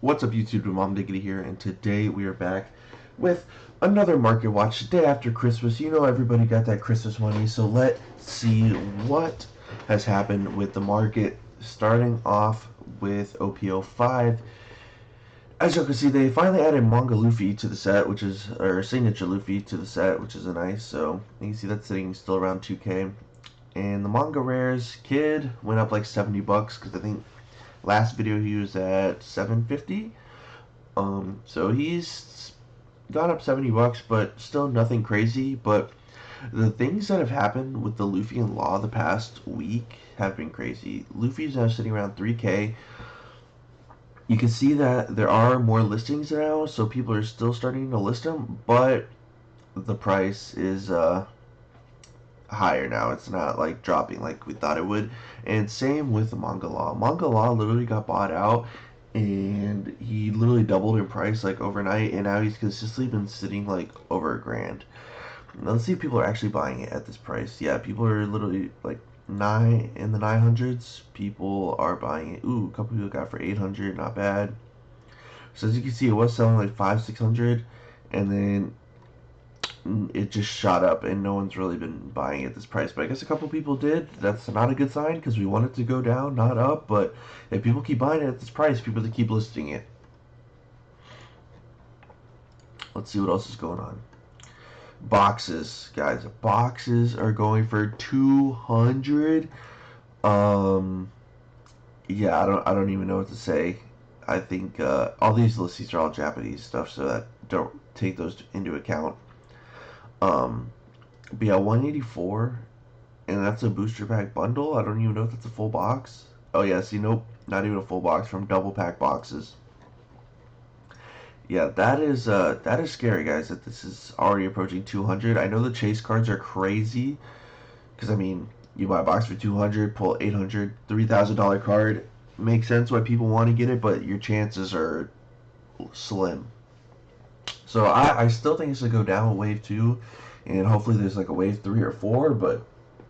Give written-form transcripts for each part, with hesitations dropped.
What's up, YouTube? Mom Diggity here, and today we are back with another market watch. Day after Christmas, you know everybody got that Christmas money, so let's see what has happened with the market. Starting off with OPO5. As you can see, they finally added Manga Luffy to the set, which is, or Signature Luffy to the set, which is a nice. So you can see that's sitting still around 2K. And the manga rares, Kid went up like 70 bucks because I think last video he was at 750. So he's gone up 70 bucks, but still nothing crazy. But the things that have happened with the Luffy and Law the past week have been crazy. Luffy's now sitting around 3K. You can see that there are more listings now, so people are still starting to list them, but the price is higher now. It's not like dropping like we thought it would. And same with the Manga Law. Manga Law literally got bought out and he literally doubled in price like overnight, and now he's consistently been sitting like over $1,000. Now, let's see if people are actually buying it at this price. Yeah, people are literally like in the 900s. People are buying it. Ooh, a couple people got it for 800, not bad. So as you can see, it was selling like 500-600, and then it just shot up and no one's really been buying it at this price. But I guess a couple people did. That's not a good sign because we want it to go down, not up. But if people keep buying it at this price, people to keep listing it. Let's see what else is going on. Boxes, guys. Boxes are going for 200. Yeah, I don't even know what to say. I think all these listings are all Japanese stuff, so that don't take those into account. Um, but yeah, 184, and that's a booster pack bundle. I don't even know if that's a full box. Oh yeah, see, nope, not even a full box from double pack boxes. Yeah, that is scary, guys. That this is already approaching 200. I know the chase cards are crazy, because I mean, you buy a box for 200, pull 800, $3,000 card. Makes sense why people want to get it, but your chances are slim. So I still think it's gonna go down with wave two, and hopefully there's like a wave 3 or 4. But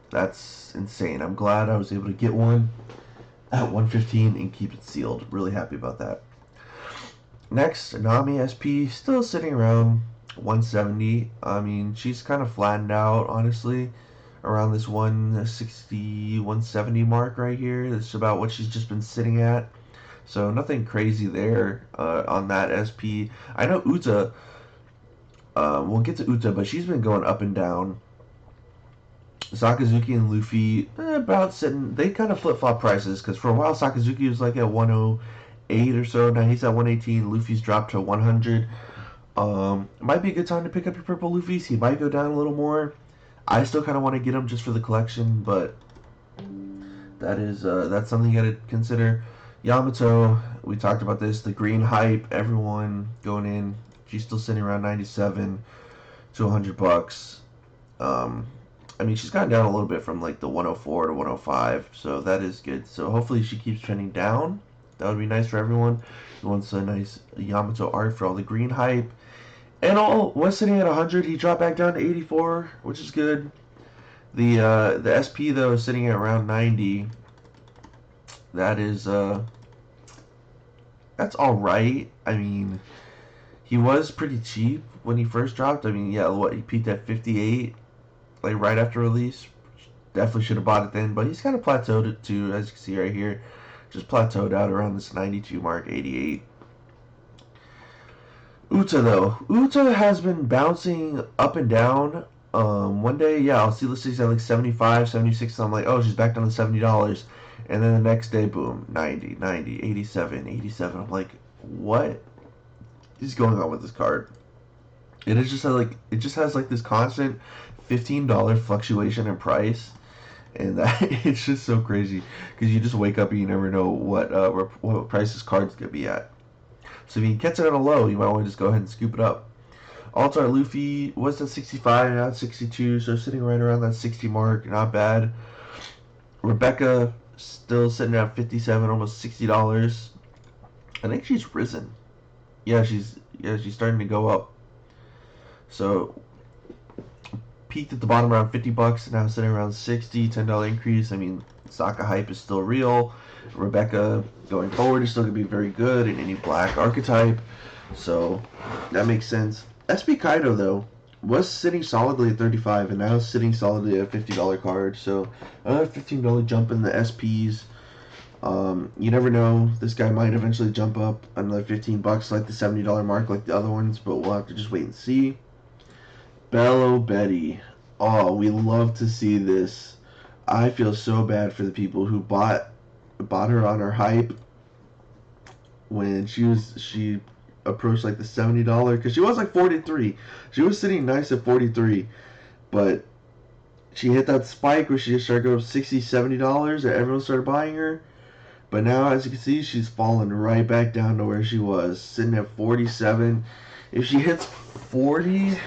that's insane. I'm glad I was able to get one at 115 and keep it sealed. Really happy about that. Next, Nami SP still sitting around 170. I mean, she's kind of flattened out, honestly, around this 160, 170 mark right here. That's about what she's just been sitting at. So nothing crazy there on that SP. I know Uta. We'll get to Uta, but she's been going up and down. Sakazuki and Luffy about sitting. They kind of flip flop prices because for a while Sakazuki was like at 108 or so. Now he's at 118. Luffy's dropped to 100. Might be a good time to pick up your purple Luffy's. He might go down a little more. I still kind of want to get him just for the collection, but that's something you got to consider. Yamato, we talked about this. The green hype, everyone going in. She's still sitting around 97 to 100 bucks. I mean, she's gotten down a little bit from like the 104 to 105, so that is good. So hopefully she keeps trending down. That would be nice for everyone who wants a nice Yamato art for all the green hype. And all was sitting at 100. He dropped back down to 84, which is good. The SP though is sitting at around 90. That is that's all right. I mean, he was pretty cheap when he first dropped. I mean, yeah, what, he peaked at 58 like right after release. Definitely should have bought it then, but he's kind of plateaued it too, as you can see right here. Just plateaued out around this 92 mark, 88. Uta though, Uta has been bouncing up and down. One day, yeah, I'll see listings at like 75, 76, and I'm like, oh, she's back down to $70. And then the next day, boom, 90, 90, 87, 87. I'm like, what is going on with this card? And it just has like this constant $15 fluctuation in price, and that it's just so crazy because you just wake up and you never know what price this card's gonna be at. So if you catch it at a low, you might want to just go ahead and scoop it up. Altar Luffy was at 65, now at 62, so sitting right around that 60 mark, not bad. Rebecca still sitting at 57, almost $60. I think she's risen. She's starting to go up. So peaked at the bottom around 50 bucks, now sitting around 60, $10 increase. I mean, Sokka hype is still real. Rebecca going forward is still going to be very good in any black archetype. So that makes sense. SP Kaido, though, was sitting solidly at 35 and now sitting solidly at a $50 card. So another $15 jump in the SPs. You never know. This guy might eventually jump up another $15 like the $70 mark like the other ones, but we'll have to just wait and see. Bello Betty. Oh, we love to see this. I feel so bad for the people who bought her on her hype when she approached like the $70 because she was like 43. She was sitting nice at 43, but she hit that spike where she just started going $60-$70 and everyone started buying her. But now, as you can see, she's fallen right back down to where she was, sitting at 47. If she hits 40,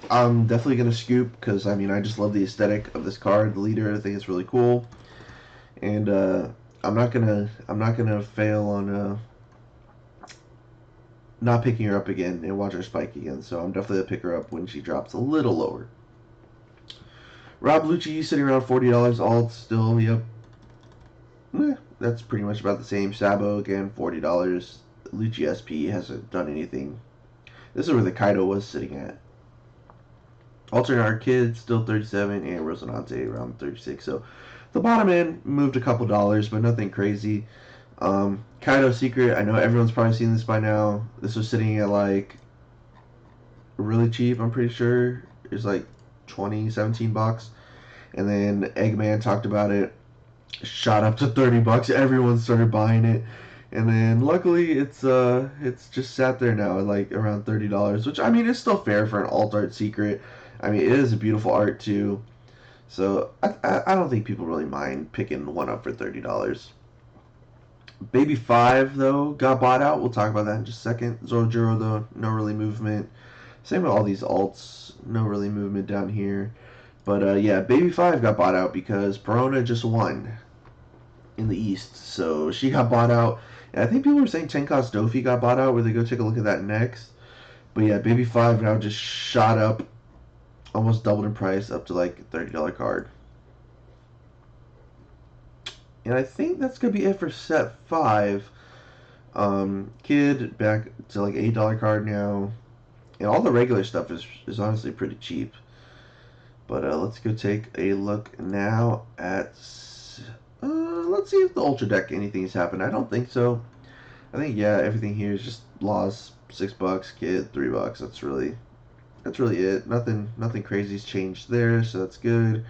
I'm definitely gonna scoop because I mean I just love the aesthetic of this card, the leader. I think it's really cool, and I'm not gonna fail on not picking her up again and watch her spike again. So I'm definitely gonna pick her up when she drops a little lower. Rob Lucci sitting around $40. Alt still, yep. That's pretty much about the same. Sabo again $40. Lucci SP hasn't done anything. This is where the Kaido was sitting at. Alternate Art Kid still 37 and Rosinante around 36. So the bottom end moved a couple dollars, but nothing crazy. Kaido Secret, I know everyone's probably seen this by now. This was sitting at like really cheap, I'm pretty sure. It's like 20, $17. And then Eggman talked about it. Shot up to $30. Everyone started buying it. And then luckily it's just sat there now at like around $30, which I mean is still fair for an alt art secret. I mean it is a beautiful art too. So I don't think people really mind picking one up for $30. Baby 5 though got bought out. We'll talk about that in just a second. Zojuro though, no really movement. Same with all these alts, no really movement down here. But yeah, Baby 5 got bought out because Perona just won in the East. So she got bought out. And I think people were saying Tenko's Dofi got bought out, where they go take a look at that next. But yeah, Baby 5 now just shot up, almost doubled in price, up to like a $30 card. And I think that's going to be it for set 5. Kid back to like $8 card now. And all the regular stuff is honestly pretty cheap. But let's go take a look now at... let's see if the Ultra Deck anything's happened. I don't think so. I think, yeah, everything here is just Laws, $6, Kid, $3. That's really it. Nothing crazy's changed there, so that's good.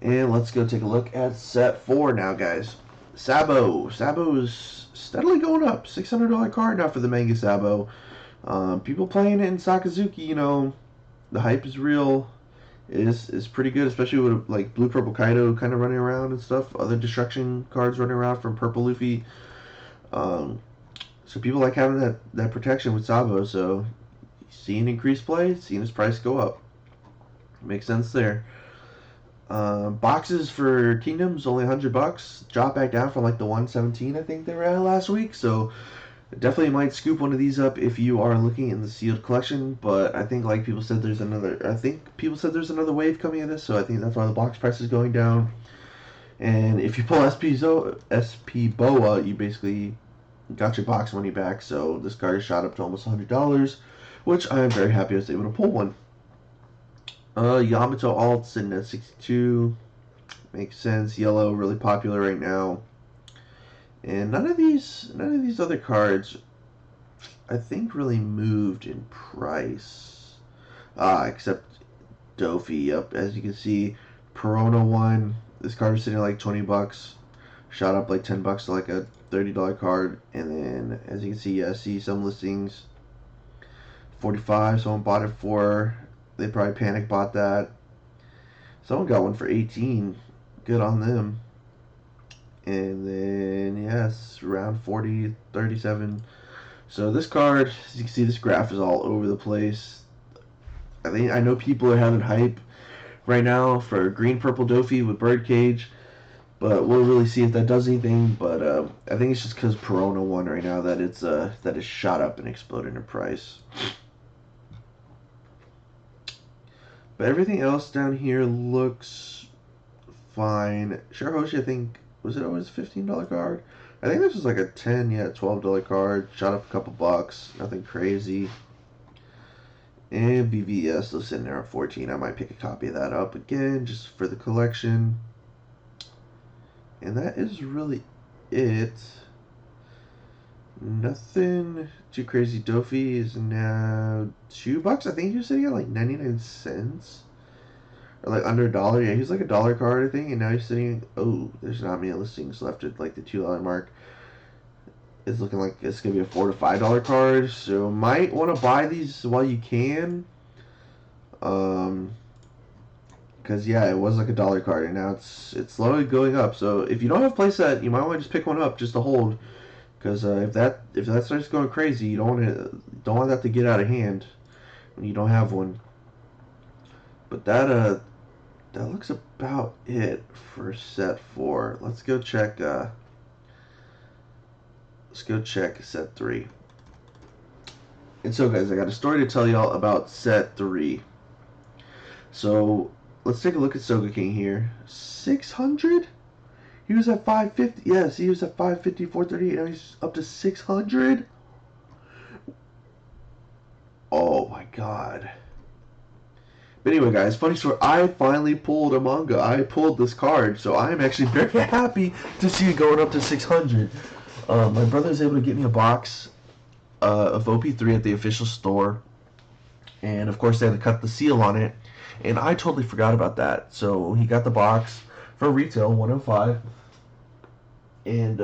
And let's go take a look at set 4 now, guys. Sabo. Sabo's steadily going up. $600 card now for the Manga Sabo. People playing it in Sakazuki, you know, the hype is real. It is pretty good, especially with like Blue Purple Kaido kind of running around and stuff. Other destruction cards running around from Purple Luffy. So people like having that protection with Sabo. So seeing increased play, seeing his price go up. Makes sense there. Boxes for Kingdoms only $100. Drop back down from like the 117 I think they were at last week. So definitely might scoop one of these up if you are looking in the sealed collection. But I think like people said there's another wave coming of this. So I think that's why the box price is going down. And if you pull SP Boa, you basically got your box money back. So this card is shot up to almost $100, which I am very happy I was able to pull one. Yamato alt sitting at 62. Makes sense. Yellow really popular right now. And none of these other cards I think really moved in price. Except Dofi. Yep, as you can see, Perona won. This card is sitting at like $20. Shot up like $10 to like a $30 card. And then as you can see, I see some listings. 45, someone bought it for. They probably panic bought that. Someone got one for 18. Good on them. And then, yes, around 40, 37. So this card, as you can see, this graph is all over the place. I know people are having hype right now for Green Purple Dofi with Birdcage. But we'll really see if that does anything. But I think it's just because Perona won right now that it's shot up and exploded in price. But everything else down here looks fine. Shirahoshi, I think, Was it always a $15 card? I think this was like a 10, yeah, $12 card. Shot up a couple bucks. Nothing crazy. And BVS still sitting there at 14. I might pick a copy of that up again just for the collection. And that is really it. Nothing too crazy. Dofi is now $2. I think he was sitting at like 99 cents. Or like under $1. Yeah, he's like $1 card, I think. And now he's sitting. Oh, there's not many listings left at like the $2 mark. It's looking like it's going to be a $4 to $5 card. So might want to buy these while you can. Because yeah, it was like $1 card, and now it's slowly going up. So if you don't have a playset, you might want to just pick one up just to hold. Because if that starts going crazy, you don't want that to get out of hand when you don't have one. But that looks about it for set 4. Let's go check set 3. And so guys, I got a story to tell y'all about set 3. So let's take a look at Soga King here. 600? He was at 550. Yes, he was at 550, 438. Now he's up to 600. Oh my god. But anyway, guys, funny story. I finally pulled a manga. I pulled this card, so I am actually very happy to see it going up to 600. My brother was able to get me a box of OP3 at the official store, and of course they had to cut the seal on it, and I totally forgot about that. So he got the box for retail, 105, and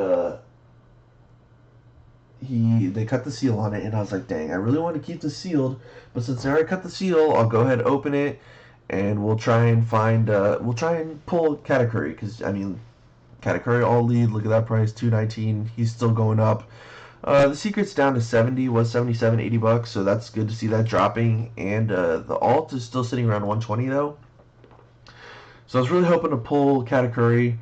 they cut the seal on it, and I was like, dang, I really want to keep this sealed, but since they already cut the seal, I'll go ahead and open it, and we'll try and pull Katakuri, because I mean, Katakuri all lead. Look at that price, $219. He's still going up. The secret's down to 70, was 77, $80, so that's good to see that dropping. And the alt is still sitting around 120 though. So I was really hoping to pull Katakuri,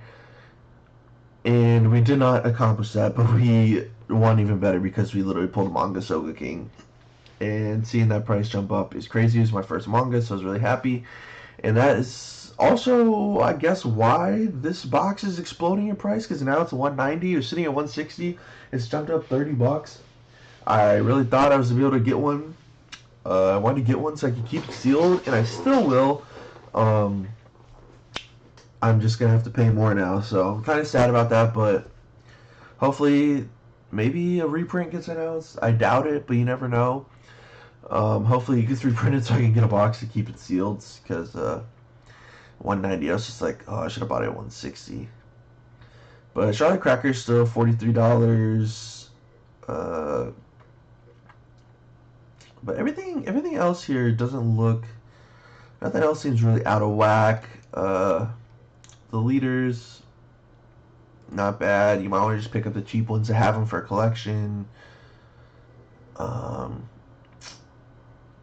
and we did not accomplish that, but we won even better because we literally pulled manga Soga King. And seeing that price jump up is crazy. It was my first manga, so I was really happy. And that is also, I guess, why this box is exploding in price, because now it's 190. You're sitting at 160. It's jumped up $30. I really thought I was going to be able to get one. I wanted to get one so I could keep it sealed, and I still will. I'm just going to have to pay more now, so I'm kind of sad about that, but hopefully maybe a reprint gets announced. I doubt it, but you never know. Hopefully it gets reprinted so I can get a box to keep it sealed, because 190, I was just like, oh, I should have bought it at 160. But Charlotte Cracker's still $43. But everything else here doesn't look, nothing else seems really out of whack. The leaders, not bad. You might want to just pick up the cheap ones to have them for a collection.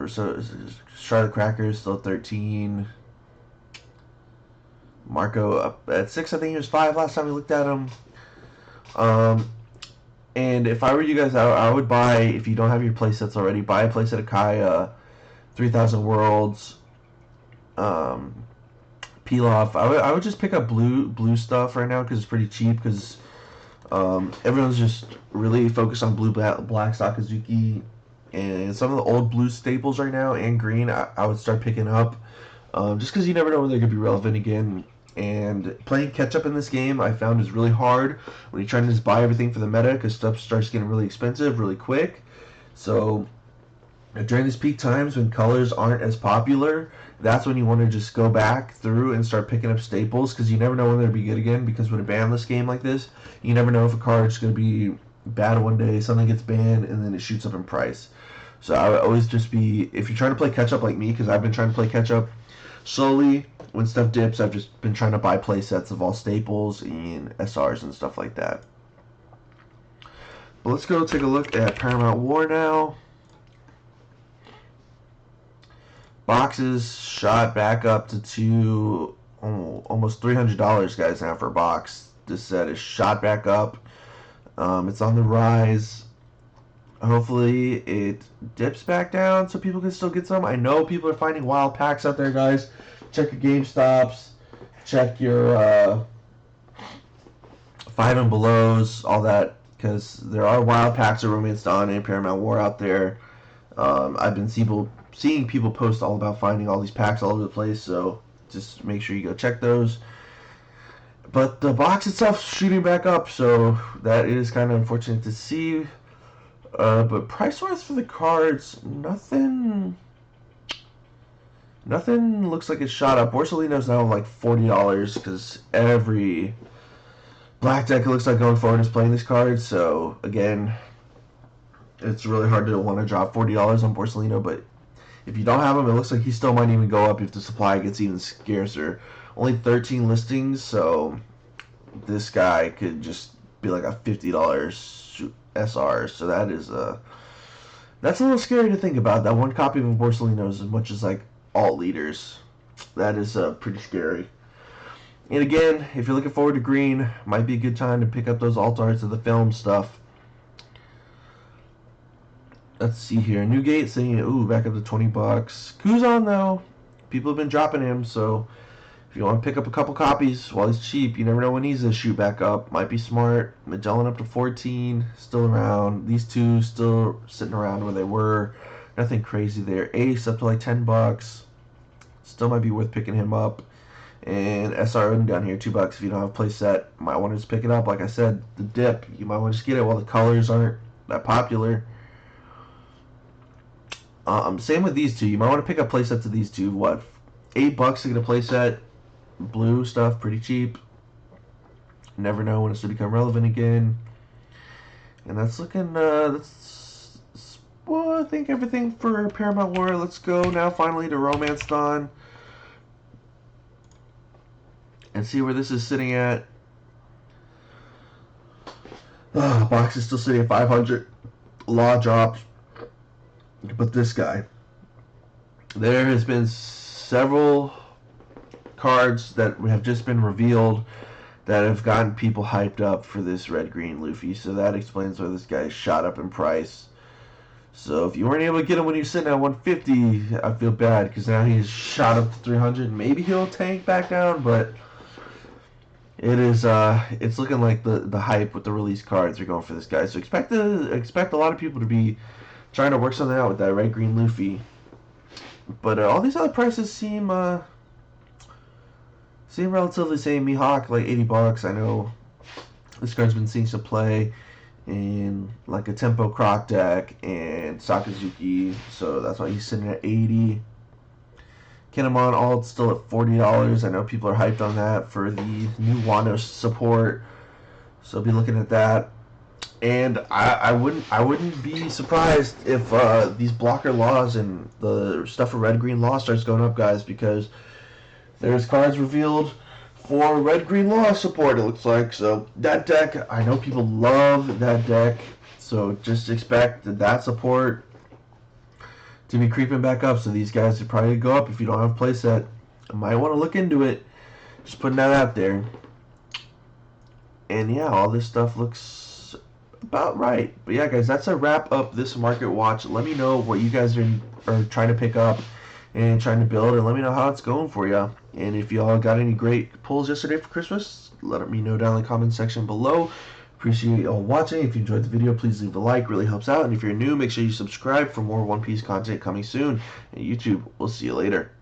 So Charlotte Cracker's still 13. Marco up at 6. I think he was 5 last time we looked at him. And if I were you guys, I would buy, if you don't have your playsets already, buy a playset of Kaya, 3000 Worlds, Pilaf. I would just pick up blue stuff right now because it's pretty cheap, because everyone's just really focused on blue black Sakazuki, and some of the old blue staples right now and green I would start picking up, just because you never know when they're going to be relevant again. And playing catch-up in this game I found is really hard when you're trying to just buy everything for the meta, because stuff starts getting really expensive really quick. So during these peak times when colors aren't as popular, that's when you want to just go back through and start picking up staples, because you never know when they'll be good again. Because with a banless game like this, you never know if a card's going to be bad one day, something gets banned, and then it shoots up in price. So I would always just be, if you're trying to play catch-up like me, because I've been trying to play catch-up slowly, when stuff dips, I've just been trying to buy play sets of all staples and SRs and stuff like that. But let's go take a look at Paramount War now. Boxes shot back up to almost $300, guys, now for a box. This set is shot back up. It's on the rise. Hopefully it dips back down so people can still get some. I know people are finding wild packs out there, guys. Check your GameStops. Check your 5 and belows, all that, because there are wild packs of Romance Dawn and Paramount War out there. I've been seeing people post all about finding all these packs all over the place, so just make sure you go check those. But the box itself shooting back up, so that is kind of unfortunate to see. But price-wise for the cards, nothing looks like it's shot up. Borsalino's now like $40 because every black deck, it looks like, going forward is playing these cards. So again, it's really hard to want to drop $40 on Borsalino, but if you don't have him, it looks like he still might even go up if the supply gets even scarcer. Only 13 listings, so this guy could just be like a $50 SR. So that is that's a little scary to think about. That one copy of Borsalino is as much as like alt leaders. That is pretty scary. And again, if you're looking forward to green, might be a good time to pick up those alt arts of the film stuff. Let's see here. Newgate saying, ooh, back up to $20. Kuzan, though, people have been dropping him, so if you want to pick up a couple copies while he's cheap, you never know when he's going to shoot back up. Might be smart. Magellan up to 14, still around. These two still sitting around where they were. Nothing crazy there. Ace up to like $10. Still might be worth picking him up. And SR Odin down here, $2 if you don't have a play set. Might want to just pick it up. Like I said, the dip, you might want to just get it while the colors aren't that popular. Same with these two. You might want to pick up play sets of these two. What, $8 to get a play set? Blue stuff, pretty cheap. Never know when it's to become relevant again. And that's looking, well, I think everything for Paramount War. Let's go now finally to Romance Dawn and see where this is sitting at. Box is still sitting at 500. Law dropped. But this guy, there has been several cards that have just been revealed that have gotten people hyped up for this red-green Luffy. So that explains why this guy shot up in price. So if you weren't able to get him when he was sitting at 150, I feel bad because now he's shot up to 300. Maybe he'll tank back down, but it is it's looking like the hype with the release cards are going for this guy. So expect a lot of people to be trying to work something out with that red-green Luffy. But all these other prices seem relatively same. Mihawk, like $80. I know this card's been seeing some play in like a Tempo Croc deck and Sakazuki, so that's why he's sitting at 80. Kinemon alt still at $40. I know people are hyped on that for the new Wano support, so be looking at that. And I wouldn't be surprised if these blocker laws and the stuff for red-green law starts going up, guys, because there's cards revealed for red-green law support, it looks like. So that deck, I know people love that deck, so just expect that support to be creeping back up. So these guys would probably go up if you don't have a playset. I might want to look into it. Just putting that out there. And yeah, all this stuff looks about right. But yeah, guys, that's a wrap up this market watch. Let me know what you guys are trying to pick up and trying to build, and let me know how it's going for you. And if y'all got any great pulls yesterday for Christmas, let me know down in the comment section below. Appreciate y'all watching. If you enjoyed the video, please leave a like. Really helps out. And if you're new, make sure you subscribe for more One Piece content coming soon. And YouTube, we'll see you later.